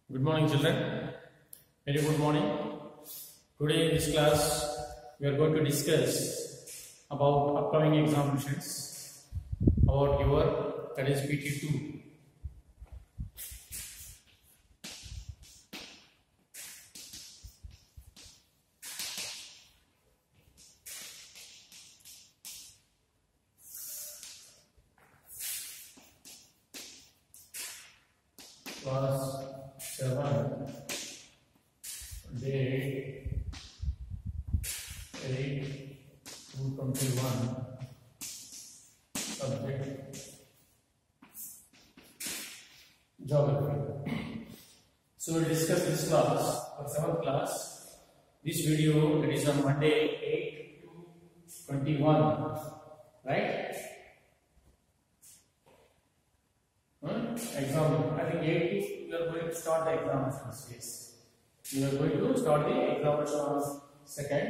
Good morning, children. Very good morning. Today in this class, we are going to discuss about upcoming examinations about your that is PT2. Class 7, date 8/2/21, subject geography. So we'll discuss this class for 7th class. This video it is on Monday 8/2/21, right? Exam. I think 8 you are going to start the examinations. Yes, you are going to start the examination on second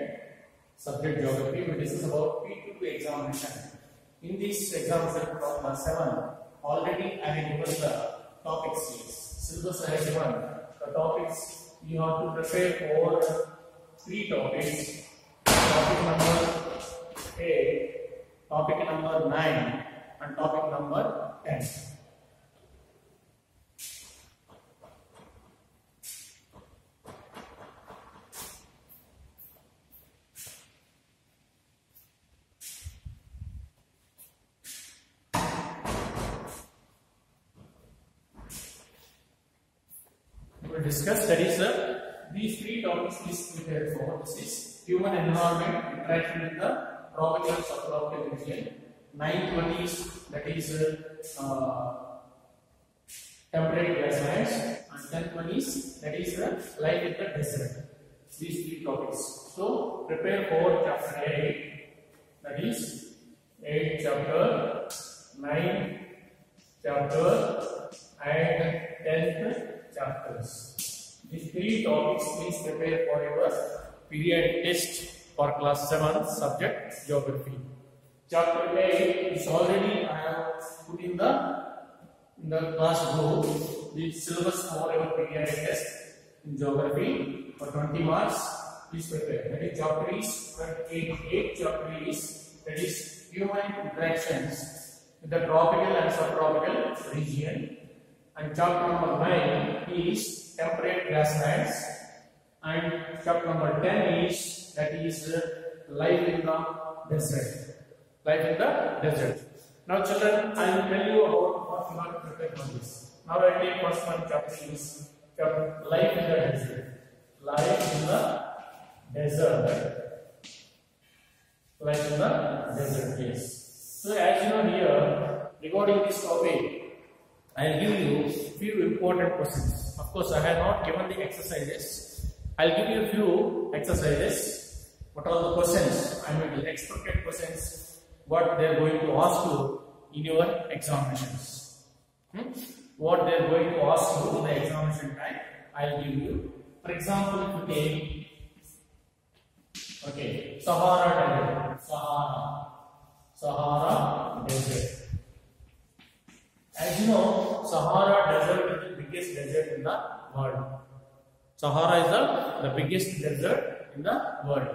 subject geography. We discuss about P2 examination. In this examination of class 7, already I have given the topics. Syllabus I have given the topics. You have to prepare for 3 topics. Topic number 8, topic number 9, and topic number 10. Discuss that is these 3 topics is prepared for. This is human environment, interaction with the tropical and subtropical region. 9th one is that is temperate grasslands, and 10th one is that is life in the desert. These 3 topics. So prepare for chapter 8, that is 8 chapter, 9 chapter, and 10th chapters. These 3 topics please prepare for your periodic test for class 7 subject geography. Chapter 8 is already I have put in the class group the syllabus for your periodic test in geography for 20 marks. Please prepare. That is chapter is 8 chapter is that is human interactions with the tropical and subtropical region. And chapter number 9 is temperate grasslands, and chapter number 10 is that is life in the desert. Life in the desert. Now, children, I will tell you about what you have to prepare for this. Now, I take first one chapter is life in the desert. Life in the desert. Life in the desert. Yes. So, as you know here, regarding this topic, I will give you few important questions. Of course, I have not given the exercises. I will give you a few exercises. What are the questions? I mean the expected questions. What they are going to ask you in your examinations. What they are going to ask you in the examination time, I will give you. For example, today, okay, Sahara Desert. Sahara Desert. As you know, Sahara Desert is the biggest desert in the world. Sahara is the biggest desert in the world.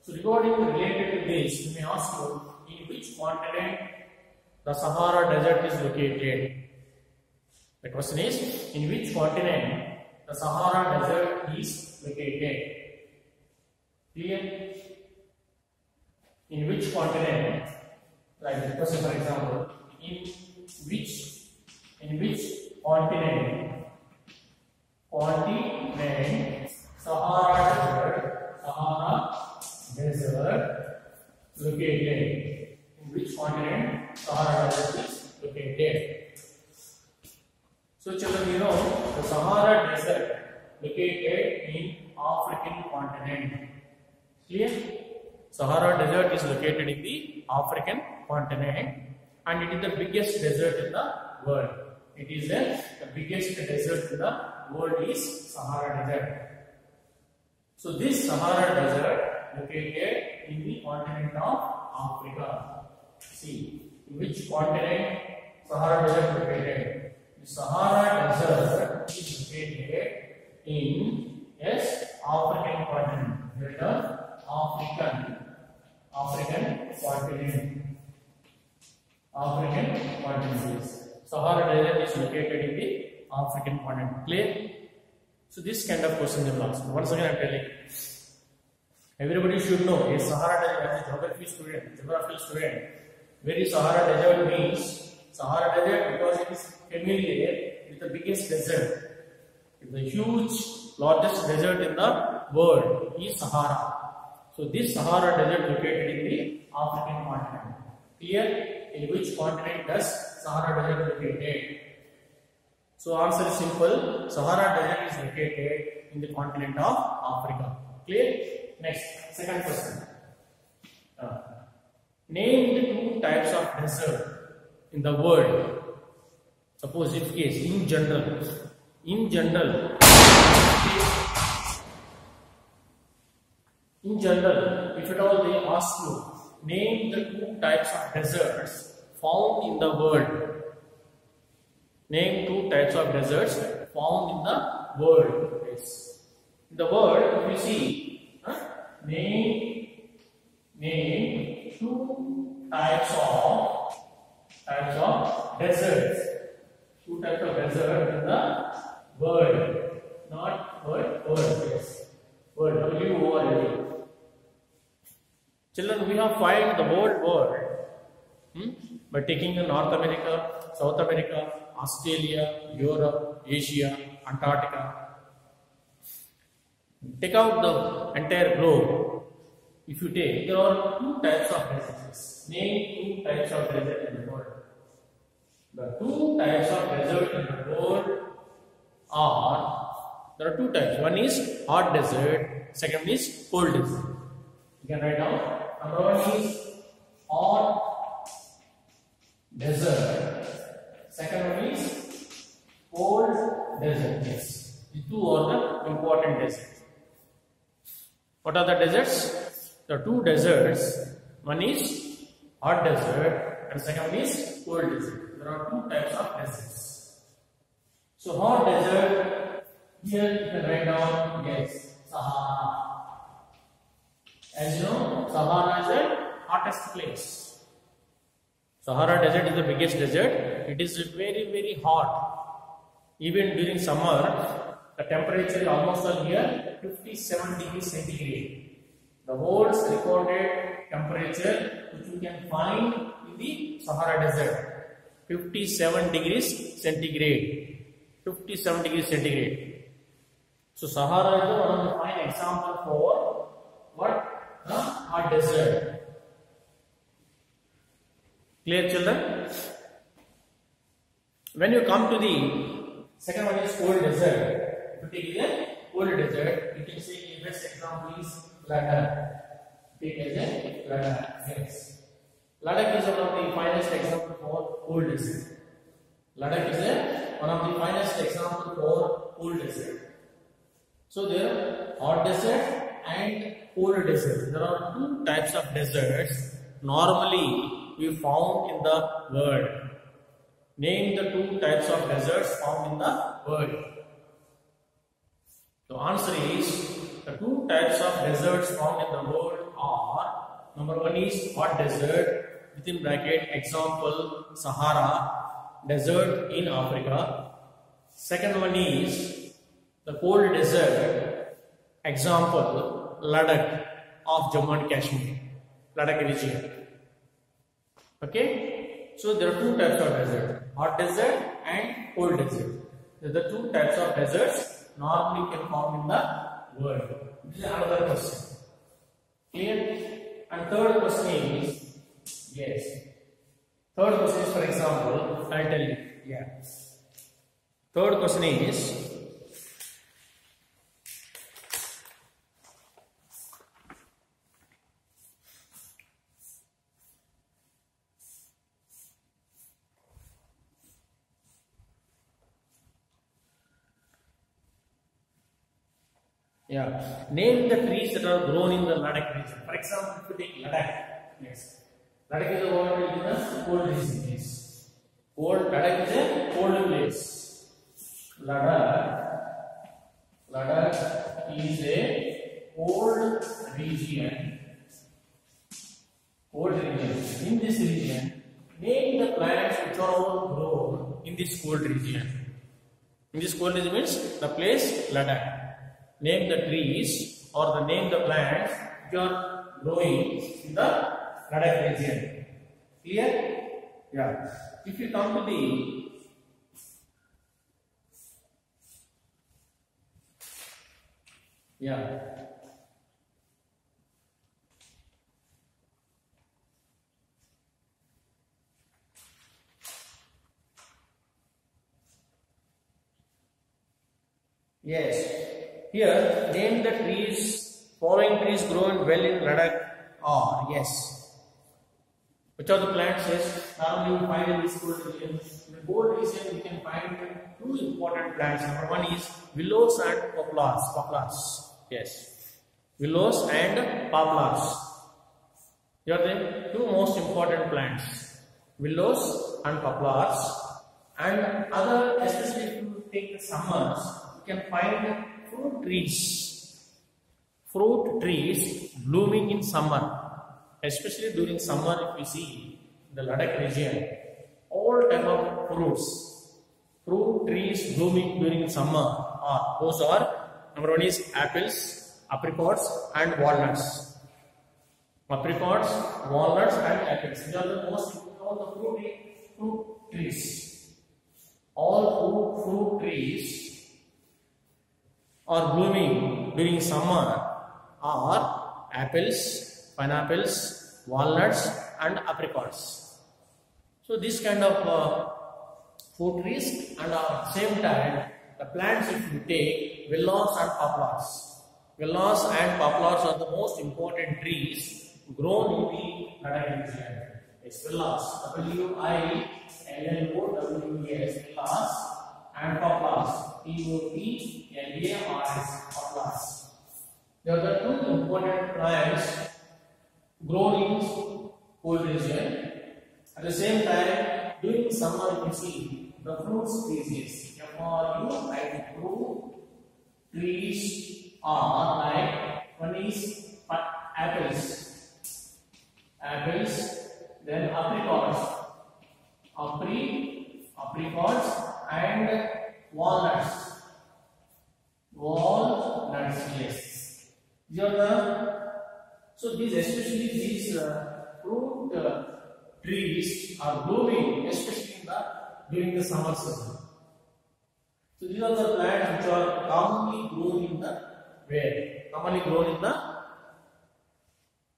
So, regarding related to this, you may ask you in which continent the Sahara Desert is located. The question is, in which continent the Sahara Desert is located? Clear? In which continent? Like the question, for example, in which continent Sahara Desert located? In which continent Sahara Desert is located? So, children, you know the Sahara Desert located in African continent. Clear? Sahara Desert is located in the African continent, and it is the biggest desert in the world. It is the biggest desert in the world is Sahara Desert. So this Sahara Desert located in the continent of Africa. See, in which continent Sahara Desert located? The Sahara Desert is located in African continent. African continent. Sahara Desert is located in the African continent. Clear? So this kind of question they will ask. Once again I am telling you. Everybody should know a Sahara Desert as a geography student. Where is Sahara Desert means? Sahara Desert because it is familiar with the biggest desert. The huge, largest desert in the world is Sahara. So this Sahara Desert located in the African continent. Clear? In which continent does Sahara Desert located? So answer is simple. Sahara Desert is located in the continent of Africa. Clear? Next, second question. Name the two types of desert in the world. Suppose if case in general, if at all they ask you, name the two types of deserts found in the world. Name two types of deserts found in the world. Yes. In the world, if you see, name two types of deserts. Two types of deserts in the world. Not world, yes. World, W-O-R-L-D. Children, we have found the whole world by taking North America, South America, Australia, Europe, Asia, Antarctica. Take out the entire globe. If you take, there are two types of deserts. Name two types of desert in the world. The two types of desert in the world are, there are two types. One is hot desert, second is cold desert. You can write down. Number one is hot desert. Second one is cold desert. Yes. The two are the important deserts. What are the deserts? The two deserts. One is hot desert and second one is cold desert. There are two types of deserts. So hot desert, here you can write down, yes, Sahara. As you know, Sahara is the hottest place. Sahara desert is the biggest desert. It is very, very hot. Even during summer, the temperature is almost all here 57 degrees centigrade. The world's recorded temperature which you can find in the Sahara desert, 57 degrees centigrade. 57 degrees centigrade. So Sahara is one of the fine example for what? The hot desert. Clear, children? When you come to the second one is cold desert. If you take a cold desert, you can say the best example is Ladakh. Take as a Ladakh. Yes. Ladakh is one of the finest example for cold desert. Ladakh is one of the finest example for cold desert. So there are hot desert and cold desert. There are two types of deserts normally we found in the world. Name the two types of deserts found in the world. The answer is the two types of deserts found in the world are, number one is hot desert, within bracket example Sahara desert in Africa. Second one is the cold desert, example Ladakh of Jammu and Kashmir, Ladakh region. Okay, so there are two types of desert, hot desert and cold desert. These are the two types of deserts normally can found in the world. This is another question. Clear? And third question is, yes. Third question is, for example, I'll tell you. Yeah. Third question is, yeah, name the trees that are grown in the Ladakh region. For example, if you take Ladakh, yes, Ladakh is a what in the cold region. Yes, cold. Ladakh is a cold place. Ladakh is a cold region. In this region, name the plants which are all grown in this cold region. In this cold region means the place Ladakh. Name the trees or name the plants which are growing in the Ladakh region. Clear? Yeah. If you come to the Yes. Here, name the trees. Following trees grown well in Ladakh are yes. Which are the plants? Yes. Normally we find in this cold region. In the cold region, we can find two important plants. Number one is willows and poplars. Poplars. Yes. Willows and poplars. They are the two most important plants. Willows and poplars. And other, especially if you take the summers, you can find fruit trees. Fruit trees blooming in summer. Especially during summer, if you see the Ladakh region, all type of fruit trees blooming during summer those are, number one is apples, apricots and walnuts. Apricots, walnuts and apples. These are the most important fruit trees. All fruit trees are blooming during summer are apples, pineapples, walnuts and apricots. So this kind of fruit trees, and at the same time the plants if you take willows and poplars. Willows and poplars are the most important trees grown in the Ladakh region. It's willows, W-I-L-L-O-W-E-S, willows and poplars, P-O-P-L-A-R-S, poplars. They are the two important plants grown in cold region. At the same time, during summer you can see the fruit species. F-R-U, like fruit trees are like one is apples, then apricots and walnuts. Yes. So especially these fruit trees are blooming, especially during the summer season. So these are the plants which are commonly grown in the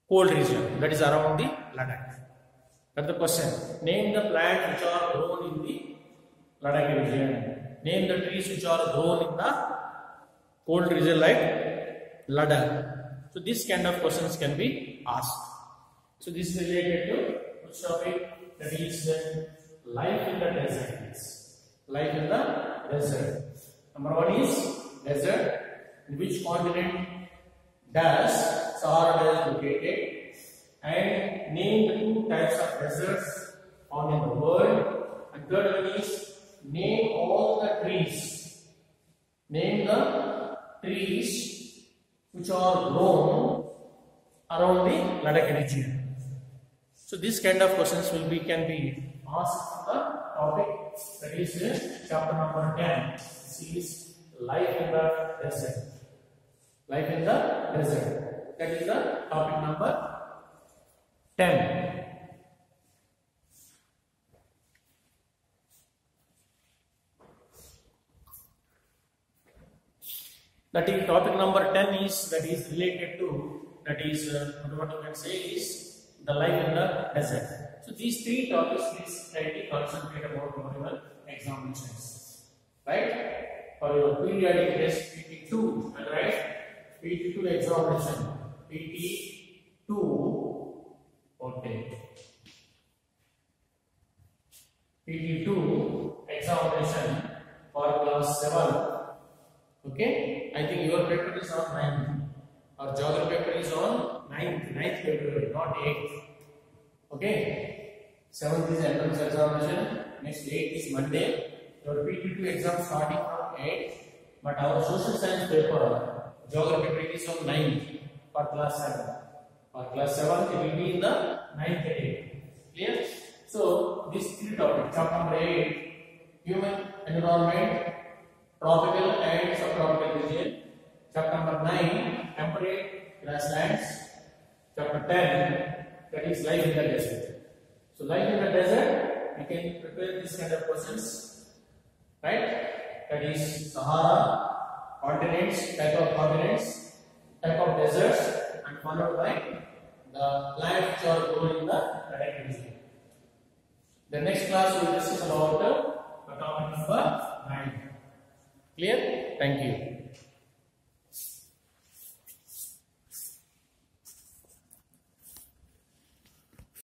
cold region, that is around the Ladakh. That's the question. Name the plants which are grown in the Ladakh region. Name the trees which are grown in the cold region like Ladakh. So this kind of questions can be asked. So this is related to which topic? That is life in the desert. Life in the desert. Number one is desert. In which continent does Sahara Desert located? And name the two types of deserts found in the world. And third one is name all the trees. Name the trees which are grown around the Ladakh region. So this kind of questions can be asked the topic, that is chapter number 10. This is life in the desert. Life in the desert. That is the topic number 10. That is topic number 10 is related to what you can say is the life in the desert. So these three topics please try to concentrate about your examinations. Right? For your periodic test PT2, right? PT2 examination. PT2. Okay. PT2 examination for class 7. Okay, I think your paper is on 9th. Our geography paper is on 9th February, not 8th. Okay, 7th is entrance examination. Next 8th is Monday. your PT2 exam starting from 8, but our social science paper, geography is on 9 for class 7. For class 7, it will be in the 9th day. Clear? So, these three topics, chapter number 8, human environment, tropical and subtropical region. Chapter number 9, temperate grasslands. Chapter 10, that is life in the desert. So, life in the desert, we can prepare this kind of questions, right? That is Sahara, continents, type of deserts, and followed by the plants which are grown in the direct region. The next class we will discuss about the topic number 9. Clear? Thank you.